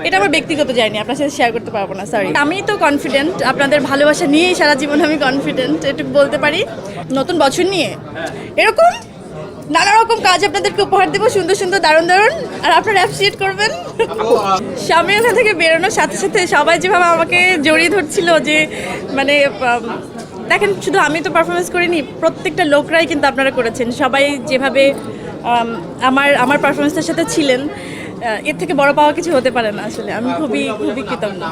এটা আমার ব্যক্তিগত জার্নি, আপনার সাথে শেয়ার করতে পারবো না, সরি। আমি তো কনফিডেন্ট, আপনাদের ভালোবাসা নিয়েই সারা জীবন আমি কনফিডেন্ট, এটুকু বলতে পারি। নতুন বছর নিয়ে এরকম নানা রকম কাজ আপনাদেরকে উপহার দেবো, সুন্দর সুন্দর দারুণ দারুণ, আর আপনারা অ্যাপ্রিশিয়েট করবেন। স্বামী ওখান থেকে বেরোনোর সাথে সাথে সবাই যেভাবে আমাকে জড়িয়ে ধরছিল, যে মানে দেখেন, শুধু আমি তো পারফরমেন্স করিনি, প্রত্যেকটা লোকরাই কিন্তু আপনারা করেছেন। সবাই যেভাবে আমার পারফরমেন্সের সাথে ছিলেন, এর থেকে বড় পাওয়া কিছু হতে পারে না। আসলে আমি খুবই খুবই কৃতজ্ঞ।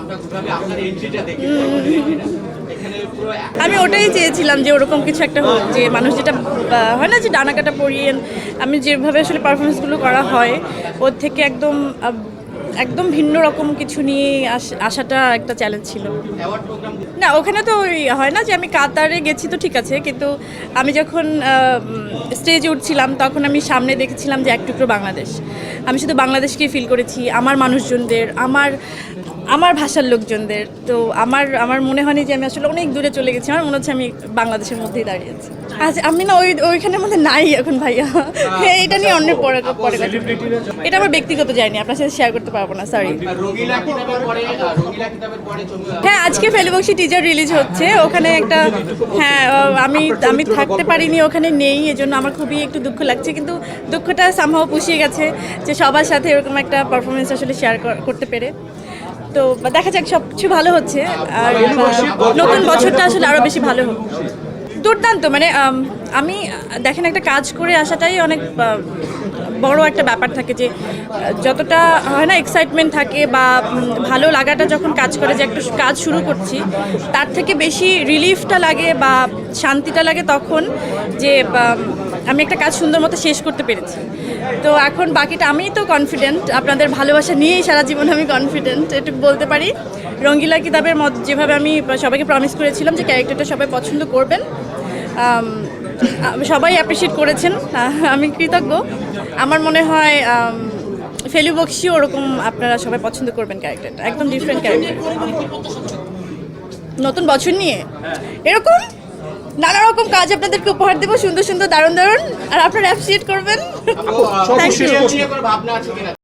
আমি ওটাই চেয়েছিলাম যে ওরকম কিছু একটা হোক, যে মানুষ যেটা হয় না যে ডানাকাটা পরিয়ে, আমি যেভাবে আসলে পারফরমেন্সগুলো করা হয় ওর থেকে একদম একদম ভিন্ন রকম কিছু নিয়ে আসাটা একটা চ্যালেঞ্জ ছিল। না, ওখানে তো ওই হয় না যে আমি কাতারে গেছি তো ঠিক আছে, কিন্তু আমি যখন স্টেজে উঠছিলাম তখন আমি সামনে দেখেছিলাম যে এক টুকরো বাংলাদেশ। আমি শুধু বাংলাদেশকে ফিল করেছি, আমার মানুষজনদের, আমার ভাষার লোকজনদের। তো আমার মনে হয়নি যে আমি আসলে অনেক দূরে চলে গেছি, আমার মনে হচ্ছে আমি বাংলাদেশের মধ্যেই দাঁড়িয়ে আছি। আচ্ছা, আমি না ওইখানের মধ্যে নাই এখন ভাইয়া। হ্যাঁ, এটা নিয়ে অনেক পরে কথা। এটা আমার ব্যক্তিগত জার্নি, আপনার সাথে শেয়ার করতে পারবো না, সরি। হ্যাঁ, আজকে ফেলুবক্সি টিজার রিলিজ হচ্ছে, ওখানে একটা, হ্যাঁ, আমি থাকতে পারিনি, ওখানে নেই, এজন্য আমার খুবই একটু দুঃখ লাগছে, কিন্তু দুঃখটা সামহাও পুষিয়ে গেছে যে সবার সাথে এরকম একটা পারফরমেন্স আসলে শেয়ার করতে পেরে। তো দেখা যাক, সব কিছু ভালো হচ্ছে, আর নতুন বছরটা আসলে আরও বেশি ভালো হোক। দুর্দান্ত, মানে আমি দেখেন, একটা কাজ করে আসাটাই অনেক বড় একটা ব্যাপার থাকে, যে যতটা হয় না এক্সাইটমেন্ট থাকে বা ভালো লাগাটা যখন কাজ করে যে একটা কাজ শুরু করছি, তার থেকে বেশি রিলিফটা লাগে বা শান্তিটা লাগে তখন, যে আমি একটা কাজ সুন্দর মতো শেষ করতে পেরেছি। তো এখন বাকিটা, আমি তো কনফিডেন্ট, আপনাদের ভালোবাসা নিয়েই সারা জীবন আমি কনফিডেন্ট, এটুকু বলতে পারি। রঙ্গিলা কিতাবের যেভাবে আমি সবাইকে প্রমিস করেছিলাম যে ক্যারেক্টারটা সবাই পছন্দ করবেন, সবাই অ্যাপ্রিসিয়েট করেছেন, আমি কৃতজ্ঞ। আমার মনে হয় ফেলুবক্সিও ওরকম আপনারা সবাই পছন্দ করবেন ক্যারেক্টারটা, একদম ডিফারেন্ট ক্যারেক্টার। নতুন বছর নিয়ে এরকম নানা রকম কাজ আপনাদেরকে উপহার দেবো, সুন্দর সুন্দর দারুণ দারুণ, আর আপনারা অ্যাপ্রিসিয়েট করবেন। Thank you.